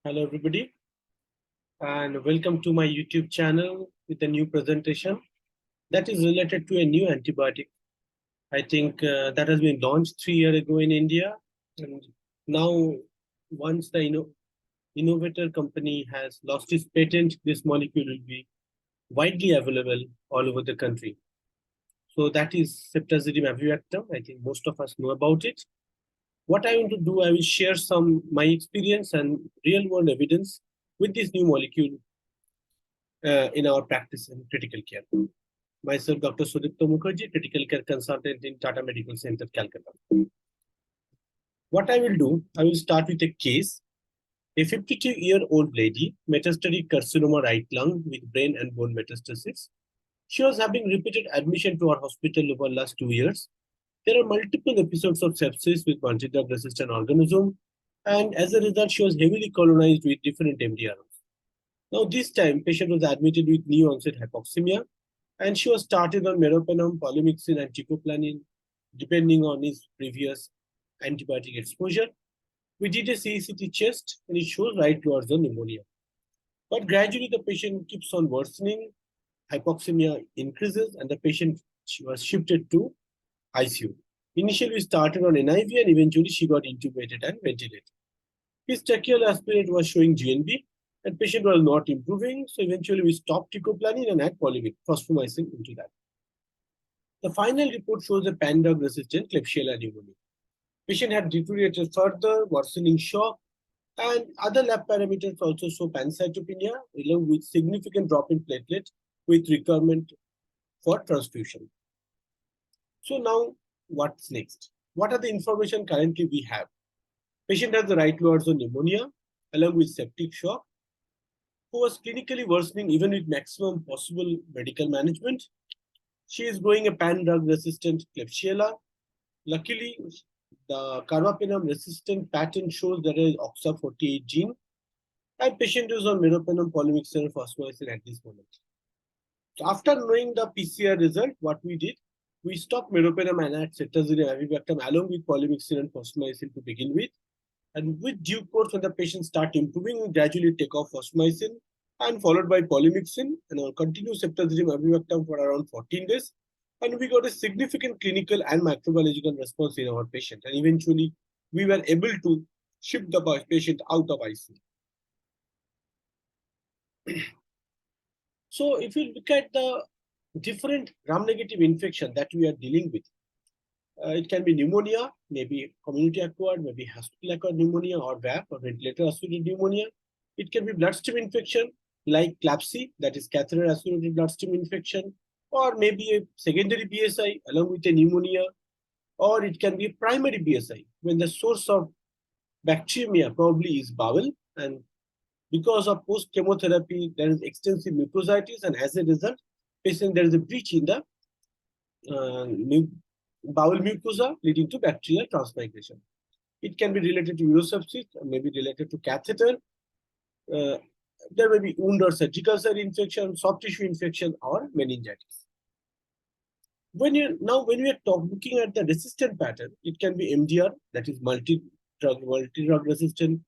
Hello, everybody, and welcome to my YouTube channel with a new presentation that is related to a new antibiotic. I think that has been launched 3 years ago in India, and now once the innovator company has lost its patent, this molecule will be widely available all over the country. So that is Ceftazidime avibactam. I think most of us know about it. What I want to do, I will share some my experience and real world evidence with this new molecule in our practice in critical care. Myself, Dr. Sudipta Mukherjee, critical care consultant in Tata Medical Center, Calcutta. What I will do, I will start with a case. A 52-year-old lady, metastatic carcinoma right lung with brain and bone metastasis. She was having repeated admission to our hospital over the last 2 years. There are multiple episodes of sepsis with multi-drug resistant organism, and as a result, she was heavily colonized with different MDRs. Now, this time, patient was admitted with new onset hypoxemia, and she was started on meropenem, polymyxin, and ticoplanin, depending on his previous antibiotic exposure. We did a CECT chest, and it shows right towards the pneumonia. But gradually, the patient keeps on worsening, hypoxemia increases, and the patient was shifted to ICU. Initially, we started on NIV, and eventually she got intubated and ventilated. His tracheal aspirate was showing GNB, and patient was not improving, so eventually we stopped ticoplanin and add polymyxin, phosphomycin into that. The final report shows a pan-drug-resistant Klebsiella pneumonia. Patient had deteriorated further, worsening shock, and other lab parameters also show pancytopenia, along with significant drop in platelet with requirement for transfusion. So now, what's next? What are the information currently we have? Patient has the right low pneumonia, along with septic shock, who was clinically worsening even with maximum possible medical management. She is growing a pan-drug resistant Klebsiella. Luckily, the carbapenem resistant pattern shows there is OXA48 gene, and patient is on meropenem, polymyxin, phosphomycin at this moment. So after knowing the PCR result, what we did, we stopped meropenem and add ceftazidime avibactam along with polymyxin and phosphomycin to begin with. And with due course, when the patient start improving, we gradually take off phosphomycin and followed by polymyxin, and I'll continue ceftazidime avibactam for around 14 days. And we got a significant clinical and microbiological response in our patient. And eventually, we were able to shift the patient out of ICU. So if you look at the different gram-negative infection that we are dealing with, it can be pneumonia, maybe community-acquired, maybe hospital-acquired pneumonia, or VAP, or ventilator-associated pneumonia. It can be bloodstream infection, like CLABSI, that is catheter-associated bloodstream infection, or maybe a secondary BSI along with a pneumonia, or it can be a primary BSI, when the source of bacteremia probably is bowel, and because of post-chemotherapy, there is extensive mucositis, and as a result, there is a breach in the bowel mucosa leading to bacterial transmigration. It can be related to urosepsis, or maybe related to catheter. There may be wound or surgical site infection, soft tissue infection, or meningitis. When we are looking at the resistant pattern, it can be MDR, that is multi-drug resistant.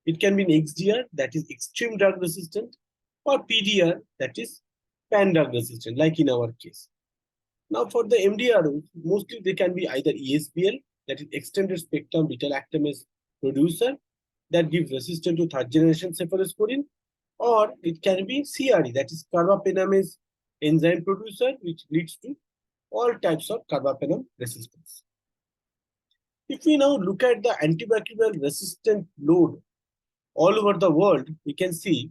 It can be an XDR, that is extreme drug resistant, or PDR, that is pan-drug resistant, like in our case. Now, for the MDR, mostly they can be either ESBL, that is extended spectrum beta-lactamase producer, that gives resistance to third generation cephalosporin, or it can be CRE, that is carbapenemase enzyme producer, which leads to all types of carbapenem resistance. If we now look at the antibacterial resistant load all over the world, we can see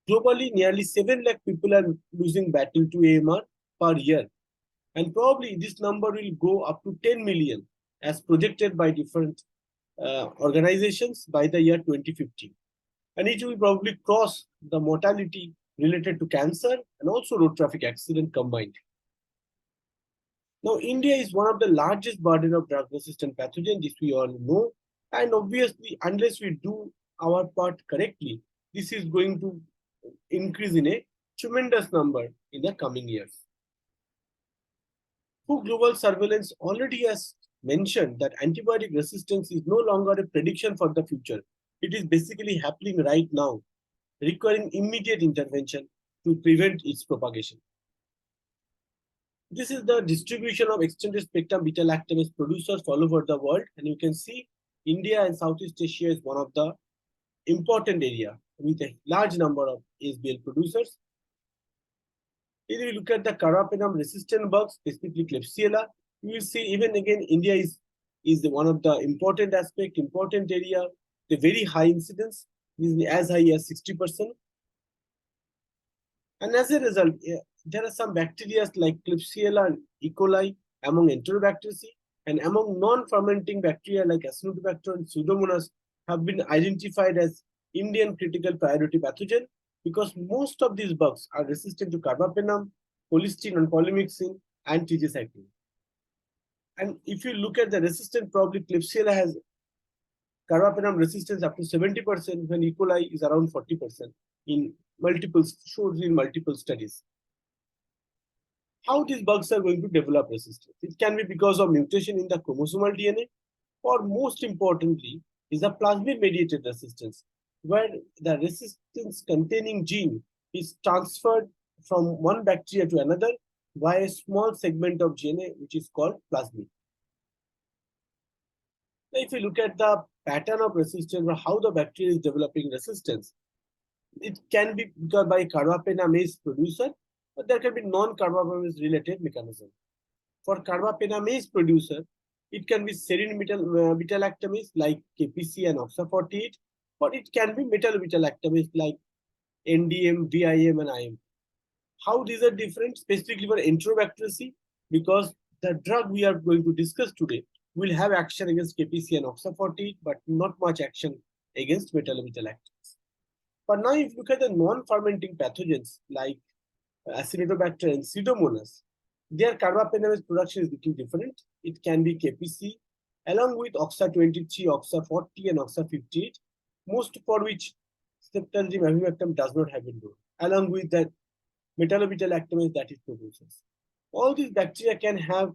globally nearly 7 lakh people are losing battle to AMR per year. And probably this number will go up to 10 million as projected by different organizations by the year 2050. And it will probably cross the mortality related to cancer and also road traffic accident combined. Now, India is one of the largest burden of drug-resistant pathogen, this we all know. And obviously, unless we do our part correctly, this is going to increase in a tremendous number in the coming years. WHO Global Surveillance already has mentioned that antibiotic resistance is no longer a prediction for the future, It is basically happening right now, requiring immediate intervention to prevent its propagation. This is the distribution of extended spectrum beta lactamase producers all over the world, and you can see India and Southeast Asia is one of the important area with a large number of ASBL producers. If you look at the carbapenem resistant bugs, specifically Klebsiella, you will see even again India is one of the important aspect, important area, the very high incidence is as high as 60%. And as a result, there are some bacteria like Klebsiella and E. coli among Enterobacteriaceae, and among non-fermenting bacteria like Acinetobacter and Pseudomonas have been identified as Indian critical priority pathogen because most of these bugs are resistant to carbapenem, colistin and polymyxin, and tigecycline. And if you look at the resistant, probably Klebsiella has carbapenem resistance up to 70%, when E. coli is around 40% in multiple studies. How these bugs are going to develop resistance? It can be because of mutation in the chromosomal DNA, or most importantly, is a plasmid-mediated resistance, where the resistance containing gene is transferred from one bacteria to another via a small segment of DNA, which is called plasmid. Now, if you look at the pattern of resistance or how the bacteria is developing resistance, it can be by carbapenemase producer, but there can be non-carbapenemase related mechanism. For carbapenemase producer, it can be serine beta-lactamase like KPC and OXA48, or it can be metal-beta-lactamase like NDM, VIM, and IM. How these are different, specifically for Enterobacteriaceae, because the drug we are going to discuss today will have action against KPC and OXA48, but not much action against metal-beta-lactamase. But now, if you look at the non-fermenting pathogens like Acinetobacter and Pseudomonas, their carbapenemase production is little different. It can be KPC along with OXA23, OXA40, and OXA58, most for which Ceftazidime avibactam does not have been known, along with that metallo-beta-lactamase that it produces. All these bacteria can have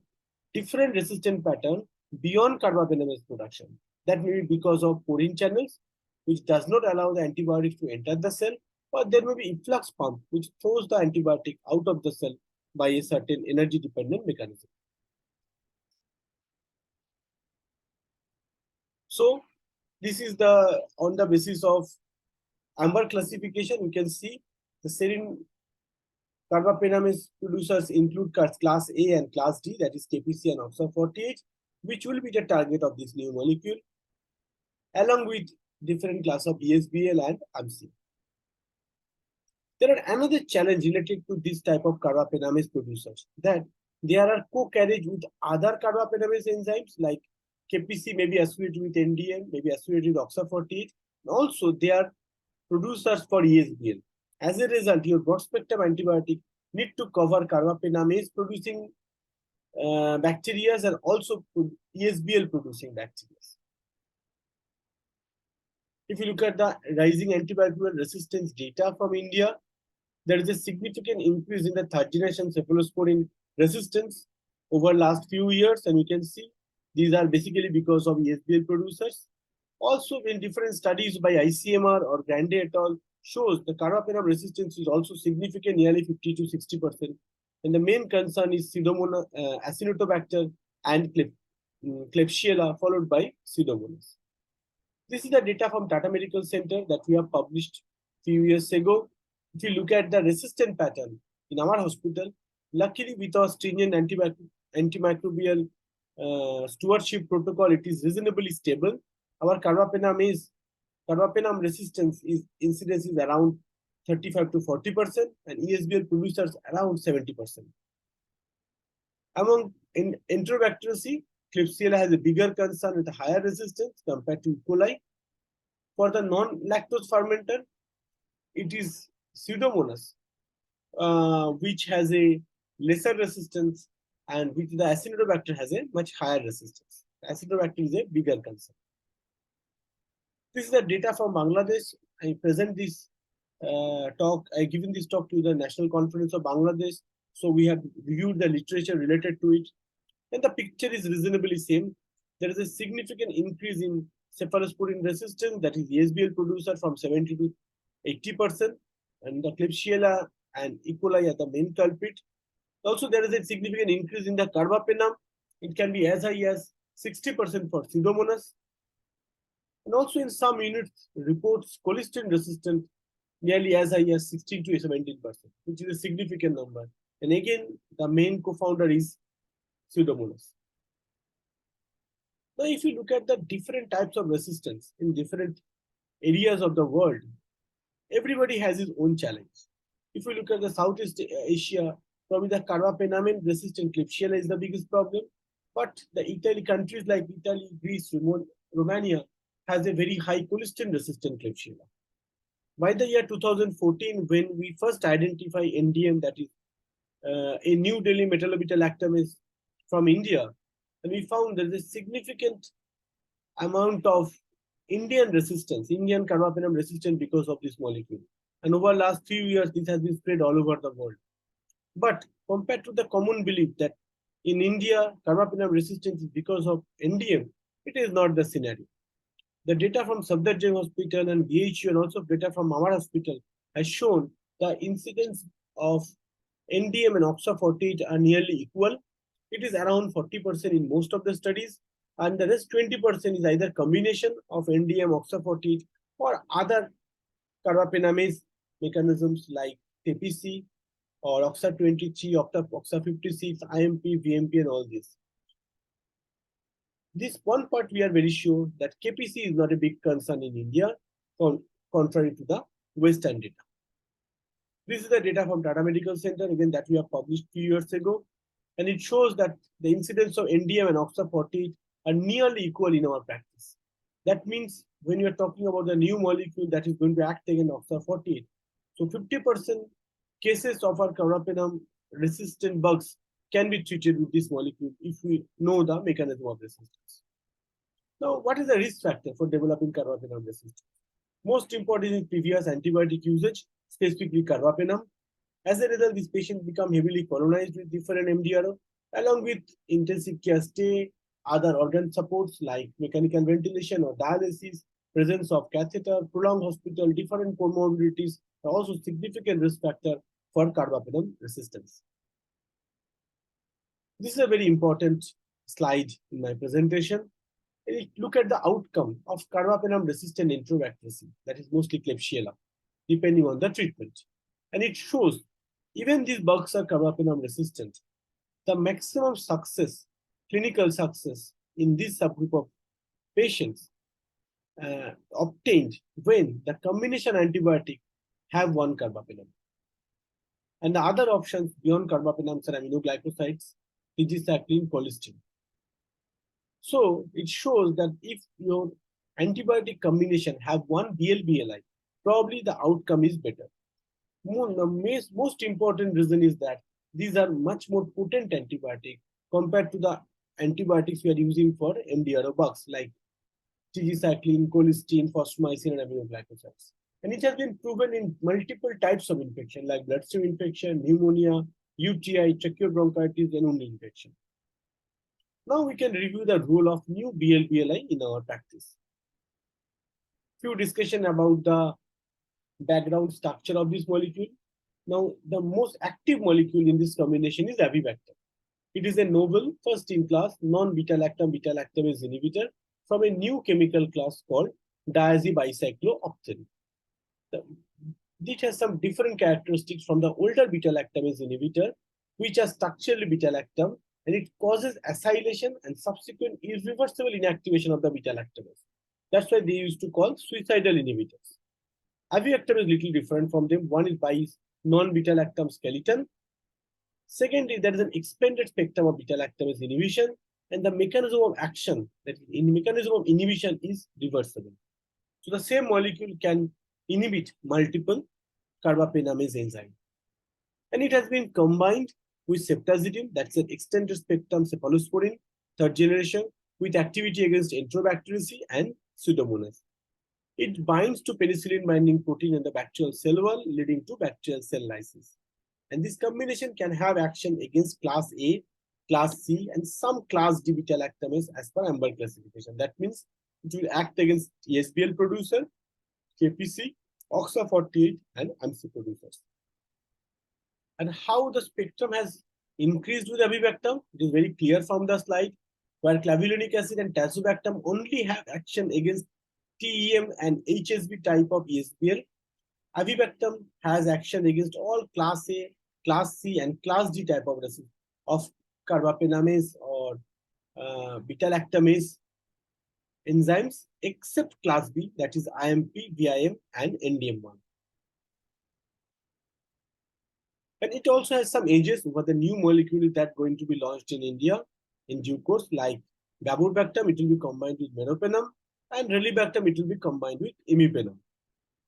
different resistant pattern beyond carbapenemase production. That may be because of porine channels, which does not allow the antibiotics to enter the cell, or there may be efflux pump, which throws the antibiotic out of the cell by a certain energy-dependent mechanism. So this is on the basis of AMBER classification. You can see the serine carbapenemase producers include class A and class D, that is KPC and OXA48, which will be the target of this new molecule, along with different class of ESBL and AMC. There are another challenge related to this type of carbapenemase producers, that there are co-carriage with other carbapenemase enzymes like KPC may be associated with NDM, may be associated with OXA48, and also they are producers for ESBL. As a result, your broad-spectrum antibiotic need to cover carbapenemase producing bacteria and also ESBL producing bacteria. If you look at the rising antibacterial resistance data from India, there is a significant increase in the third generation cephalosporin resistance over last few years, and you can see these are basically because of ESBL producers. Also, in different studies by ICMR or Grande et al. Shows the carbapenem resistance is also significant, nearly 50 to 60%. And the main concern is Pseudomonas, Acinetobacter and Klebsiella, followed by Pseudomonas. This is the data from Tata Medical Center that we have published a few years ago. If you look at the resistant pattern in our hospital, luckily with our stringent antimicrobial stewardship protocol, it is reasonably stable. Our carbapenem resistance incidence is around 35 to 40%, and ESBL producers around 70%. Among Enterobacteriaceae, Klebsiella has a bigger concern with a higher resistance compared to E. coli. For the non-lactose fermenter, it is Pseudomonas, which has a lesser resistance, and which the Acinetobacter has a much higher resistance. Acinetobacter is a bigger concern. This is the data from Bangladesh. I present this talk. I given this talk to the National Conference of Bangladesh. So we have reviewed the literature related to it, and the picture is reasonably same. there is a significant increase in cephalosporin resistance, that is ESBL producer, from 70 to 80%, and the Klebsiella and E. coli are the main culprit. Also, there is a significant increase in the carbapenem. It can be as high as 60% for Pseudomonas. And also in some units, reports colistin resistant nearly as high as 16 to 17%, which is a significant number. And again, the main co-founder is Pseudomonas. Now, if you look at the different types of resistance in different areas of the world, everybody has his own challenge. If we look at the Southeast Asia, probably the carbapenem resistant Klebsiella is the biggest problem. But the Italy countries like Italy, Greece, Romania has a very high colistin resistant Klebsiella. By the year 2014, when we first identify NDM, that is a New Delhi metallobetalactam is from India, and we found there is a significant amount of Indian resistance, Indian carbapenem resistance because of this molecule. And over the last few years, this has been spread all over the world. But compared to the common belief that in India, carbapenem resistance is because of NDM, it is not the scenario. The data from Ceftazidime Hospital and BHU and also data from our hospital has shown the incidence of NDM and OXA48 are nearly equal. It is around 40% in most of the studies, and the rest 20% is either combination of NDM, OXA48 or other carbapenemase mechanisms like TPC or OXA23, OXA56, IMP, VMP, and all this. This one part we are very sure that KPC is not a big concern in India, contrary to the Western data. This is the data from Tata Medical Center, again, that we have published a few years ago. And it shows that the incidence of NDM and OXA48 are nearly equal in our practice. That means when you are talking about the new molecule that is going to act against OXA48, so 50% cases of our carbapenem resistant bugs can be treated with this molecule if we know the mechanism of resistance. Now, what is the risk factor for developing carbapenem resistance? Most important is previous antibiotic usage, specifically carbapenem. As a result, these patients become heavily colonized with different MDRO, along with intensive care stay, other organ supports like mechanical ventilation or dialysis, presence of catheter, prolonged hospital, different comorbidities are also significant risk factor for carbapenem resistance. This is a very important slide in my presentation. Look at the outcome of carbapenem resistant enterobacteriaceae, that is mostly Klebsiella, depending on the treatment. And it shows even these bugs are carbapenem resistant. The maximum success, clinical success in this subgroup of patients obtained when the combination antibiotic have one carbapenem. And the other options beyond carbapenems are aminoglycosides, tigecycline, colistin. So it shows that if your antibiotic combination have one BLBLI, probably the outcome is better. The most important reason is that these are much more potent antibiotic compared to the antibiotics we are using for MDRO bugs like tigecycline, colistin, fosfomycin, and aminoglycosides. And it has been proven in multiple types of infection like bloodstream infection, pneumonia, UTI, tracheobronchitis, and wound infection. Now we can review the role of new BLBLI in our practice. Few discussion about the background structure of this molecule. Now, the most active molecule in this combination is avibactam. It is a novel, first-in-class, non-beta-lactam beta-lactamase inhibitor from a new chemical class called diazebicyclooctane. It has some different characteristics from the older beta-lactamase inhibitor, which are structurally beta-lactam, and it causes acylation and subsequent irreversible inactivation of the beta-lactamase. That's why they used to call suicidal inhibitors. Avibactam is little different from them. One is by non-beta-lactam skeleton. Second is there is an expanded spectrum of beta-lactamase inhibition, and the mechanism of action, that in mechanism of inhibition, is reversible. So the same molecule can inhibit multiple carbapenemase enzyme. And it has been combined with ceftazidime, that's an extended spectrum cephalosporin, third generation, with activity against enterobacteriaceae and Pseudomonas. It binds to penicillin binding protein in the bacterial cell wall, leading to bacterial cell lysis. And this combination can have action against class A class C, and some class D beta-lactamase as per Amber classification. That means it will act against ESBL producer, KPC, OXA48, and MC producers. And how the spectrum has increased with avibactam, it is very clear from the slide, where clavulanic acid and tazobactam only have action against TEM and HSB type of ESBL. Avibactam has action against all class A, class C, and class D type of carbapenemase or beta-lactamase enzymes, except class B, that is IMP, VIM, and NDM1. And it also has some edges over the new molecule that going to be launched in India in due course, like gabbobactam, it will be combined with meropenem, and relibactam, it will be combined with imipenem.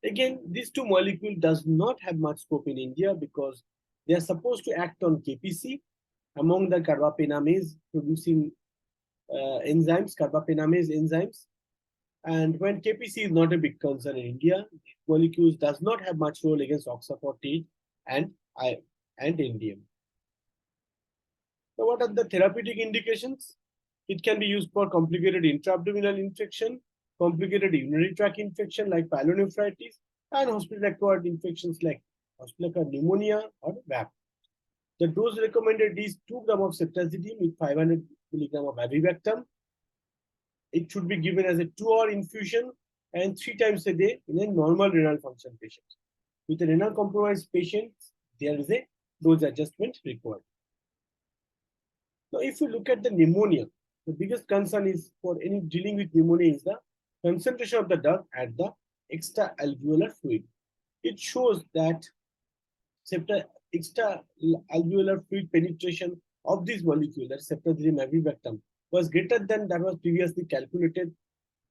Again, these two molecules does not have much scope in India because they are supposed to act on KPC among the carbapenemase producing enzymes, carbapenemase enzymes. And when KPC is not a big concern in India, these molecules does not have much role against OXA48 and NDM. So what are the therapeutic indications? It can be used for complicated intra-abdominal infection, complicated urinary tract infection like pyelonephritis, and hospital-acquired infections like hospital-acquired pneumonia or VAP. The dose recommended is 2 grams of ceftazidime with 500 milligrams of avibactam. It should be given as a 2-hour infusion and 3 times a day in a normal renal function patient. With a renal compromised patient, there is a dose adjustment required. Now, if you look at the pneumonia, the biggest concern is for any dealing with pneumonia is the concentration of the drug at the extra-alveolar fluid. It shows that extra-alveolar fluid penetration of this molecule, that ceftazidime avibactam, was greater than that was previously calculated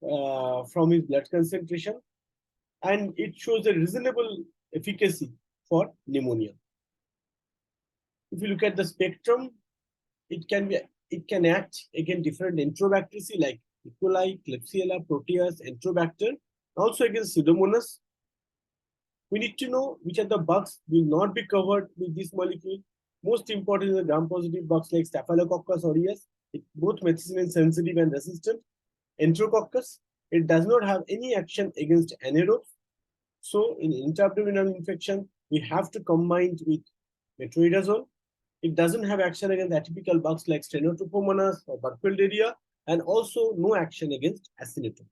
from his blood concentration, and it shows a reasonable efficacy for pneumonia. If you look at the spectrum, it can act against different enterobacteriaceae like E. coli, Klebsiella, Proteus, Enterobacter, also against Pseudomonas. We need to know which of the bugs will not be covered with this molecule. Most important is the gram-positive bugs like Staphylococcus aureus. It both methicillin sensitive and resistant. Enterococcus, it does not have any action against anaerobes. So in intra-abdominal infection, we have to combine with metronidazole. It doesn't have action against atypical bugs like Strenotrophomonas or Burkholderia, and also no action against acinitum.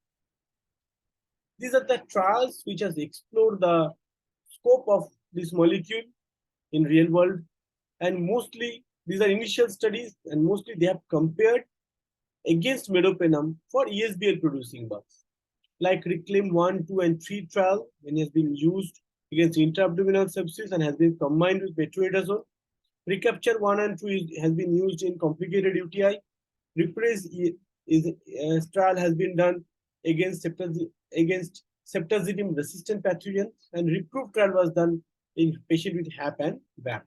These are the trials which has explored the scope of this molecule in real world, and mostly these are initial studies, and mostly they have compared against meropenem for ESBL producing bugs. Like Reclaim 1, 2, and 3 trial, when it has been used against intra-abdominal sepsis and has been combined with metronidazole. Recapture 1 and 2 has been used in complicated UTI. Reprise trial has been done against ceftazidime resistant pathogen, and Reprove trial was done in patient with HAP and VAP.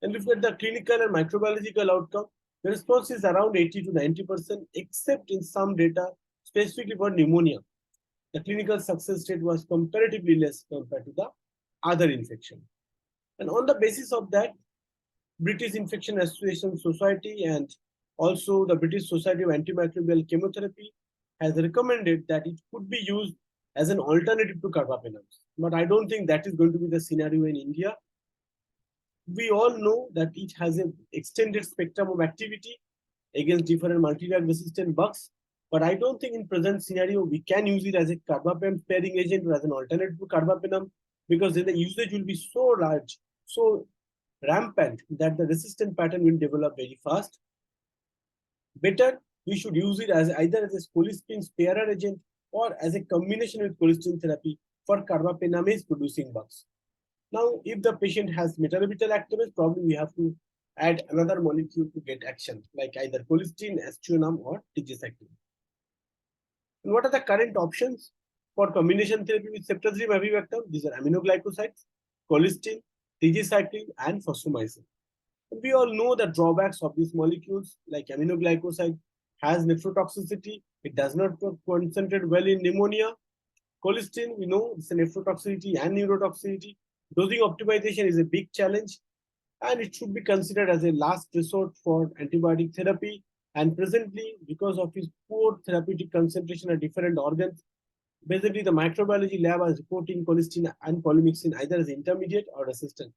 And look at the clinical and microbiological outcome. The response is around 80 to 90%, except in some data specifically for pneumonia. The clinical success rate was comparatively less compared to the other infection. And on the basis of that, British Infection Association Society and also the British Society of Antimicrobial Chemotherapy has recommended that it could be used as an alternative to carbapenems. But I don't think that is going to be the scenario in India. We all know that it has an extended spectrum of activity against different multi-drug resistant bugs. But I don't think in present scenario we can use it as a carbapenem sparing agent or as an alternative to carbapenem, because then the usage will be so large, so rampant, that the resistant pattern will develop very fast. Better, we should use it as either as a cholesterol sparer agent or as a combination with cholesterol therapy for carbapenemase producing bugs. Now, if the patient has metallo-beta-lactamase, probably we have to add another molecule to get action, like either colistin, aztreonam, or tigecycline. And what are the current options for combination therapy with ceftazidime avibactam? These are aminoglycosides, colistin, tigecycline, and fosfomycin. And we all know the drawbacks of these molecules, like aminoglycoside has nephrotoxicity. It does not concentrate well in pneumonia. Colistin, we know it's a nephrotoxicity and neurotoxicity. Dosing optimization is a big challenge. and it should be considered as a last resort for antibiotic therapy. And presently, because of its poor therapeutic concentration at different organs, basically the microbiology lab is reporting colistin and polymyxin either as intermediate or resistant.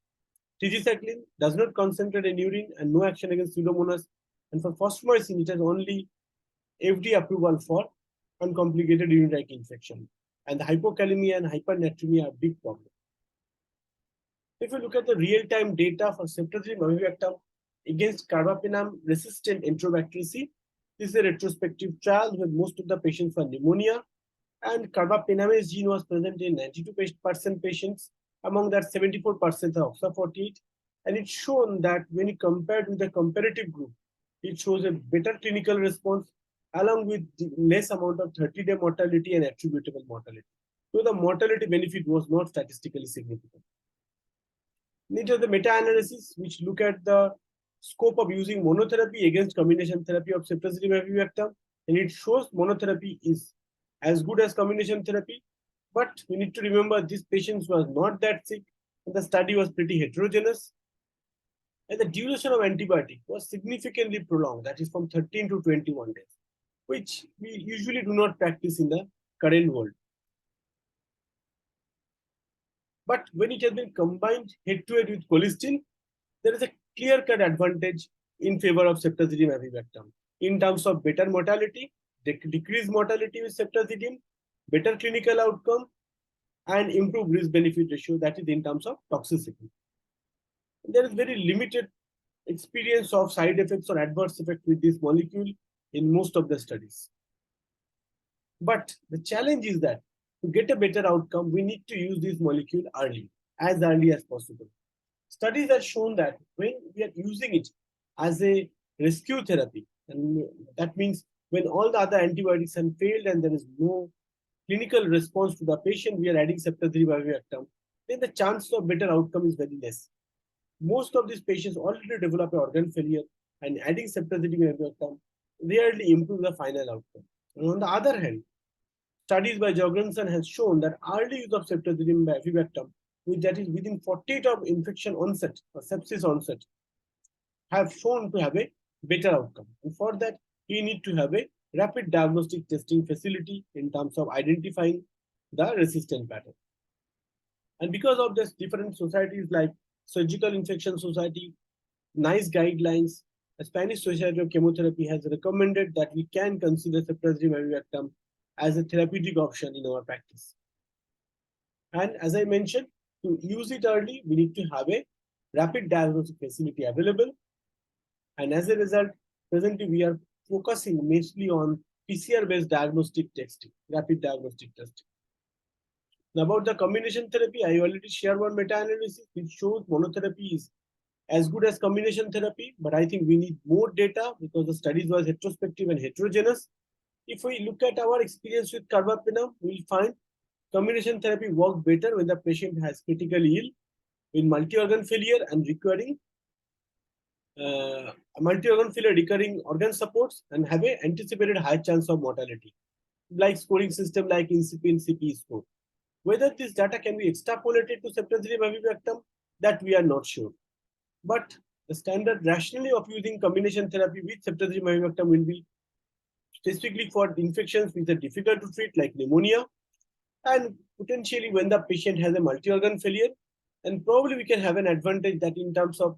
Tigecycline does not concentrate in urine and no action against Pseudomonas. And for fosfomycin, it has only FDA approval for uncomplicated urinary infection. And the hypokalemia and hypernatremia are big problems. If you look at the real-time data for ceftazidime avibactam against carbapenem-resistant Enterobacteriaceae, this is a retrospective trial where most of the patients were pneumonia, and carbapenemase gene was present in 92% patients. Among that, 74% are OXA48, and it's shown that when you compared with the comparative group, it shows a better clinical response along with less amount of 30-day mortality and attributable mortality. So the mortality benefit was not statistically significant. Neither the meta-analysis, which look at the scope of using monotherapy against combination therapy of ceftazidime avibactam, and it shows monotherapy is as good as combination therapy. But we need to remember these patients was not that sick, and the study was pretty heterogeneous. And the duration of antibiotic was significantly prolonged, that is from 13 to 21 days, which we usually do not practice in the current world. But when it has been combined head-to-head with colistin, there is a clear-cut advantage in favor of ceftazidime avibactam in terms of better mortality, decreased mortality with ceftazidime, better clinical outcome, and improved risk-benefit ratio, that is in terms of toxicity. There is very limited experience of side effects or adverse effects with this molecule in most of the studies. But the challenge is that to get a better outcome, we need to use this molecule early, as early as possible. Studies have shown that when we are using it as a rescue therapy, and that means when all the other antibiotics have failed and there is no clinical response to the patient, we are adding ceftazidime avibactam, then the chance of better outcome is very less. Most of these patients already develop an organ failure, and adding ceftazidime avibactam rarely improves the final outcome. And on the other hand, studies by Jorgensen has shown that early use of ceftazidime avibactam, that is within 48 of infection onset or sepsis onset, have shown to have a better outcome. And for that, we need to have a rapid diagnostic testing facility in terms of identifying the resistant pattern. And because of this, different societies like Surgical Infection Society, NICE guidelines, the Spanish Society of Chemotherapy has recommended that we can consider ceftazidime avibactam as a therapeutic option in our practice. And as I mentioned, to use it early, we need to have a rapid diagnostic facility available. And as a result, presently we are focusing mostly on PCR-based diagnostic testing, rapid diagnostic testing. Now about the combination therapy, I already shared one meta-analysis which shows monotherapy is as good as combination therapy, but I think we need more data because the studies was retrospective and heterogeneous. If we look at our experience with carbapenem, we'll find combination therapy works better when the patient has critically ill, in multi-organ failure and requiring multi-organ failure recurring organ supports and have an anticipated high chance of mortality, like scoring system like INCIPI and CP score. Whether this data can be extrapolated to ceftazidime avibactam, that we are not sure. But the standard rationale of using combination therapy with ceftazidime avibactam will be specifically for infections which are difficult to treat, like pneumonia, and potentially when the patient has a multi-organ failure, and probably we can have an advantage that in terms of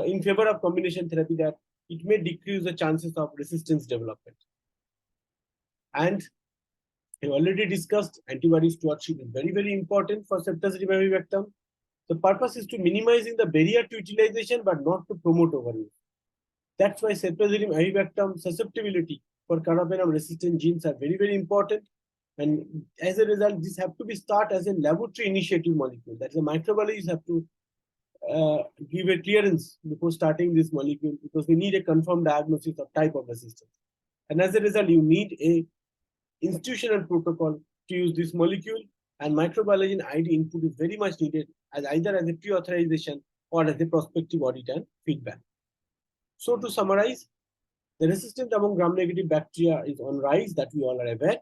in favor of combination therapy, that it may decrease the chances of resistance development. And I already discussed antibody stewardship is very, very important for ceftazidime avibactam. The purpose is to minimizing the barrier to utilization, but not to promote overuse. That's why ceftazidime avibactam susceptibility for carbapenem resistant genes are very, very important. And as a result, this have to be started as a laboratory initiative molecule. That is, the microbiologists have to give a clearance before starting this molecule because we need a confirmed diagnosis of type of resistance. And as a result, you need a institutional protocol to use this molecule, and microbiology and ID input is very much needed as either as a pre-authorization or as a prospective audit and feedback. So to summarize, the resistance among gram-negative bacteria is on rise, that we all are aware,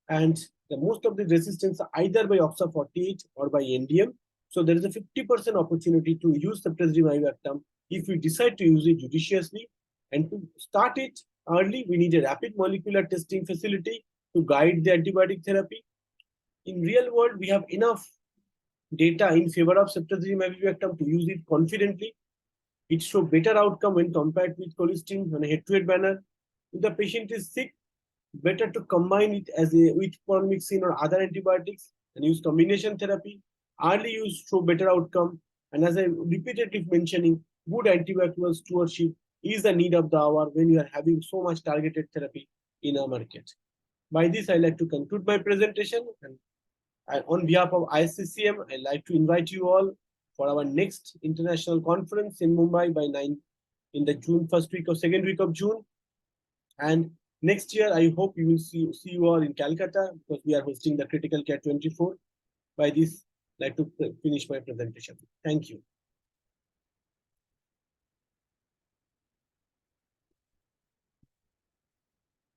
and the most of the resistance are either by OXA48 or by NDM. So there is a 50% opportunity to use ceftazidime avibactam if we decide to use it judiciously. And to start it early, we need a rapid molecular testing facility to guide the antibiotic therapy. In real world, we have enough data in favor of ceftazidime avibactam to use it confidently. It shows better outcome when compared with colistin on a head-to-head manner. If the patient is sick, better to combine it with polymyxin or other antibiotics and use combination therapy. Early use show better outcome. And as I repeatedly mentioning, good antibiotic stewardship is the need of the hour when you are having so much targeted therapy in our market. By this, I like to conclude my presentation. And on behalf of ISCCM, I'd like to invite you all for our next international conference in Mumbai by 9 in the June first week or second week of June. And next year, I hope you will see you all in Calcutta because we are hosting the Critical Care 24. By this, I'd like to finish my presentation. Thank you.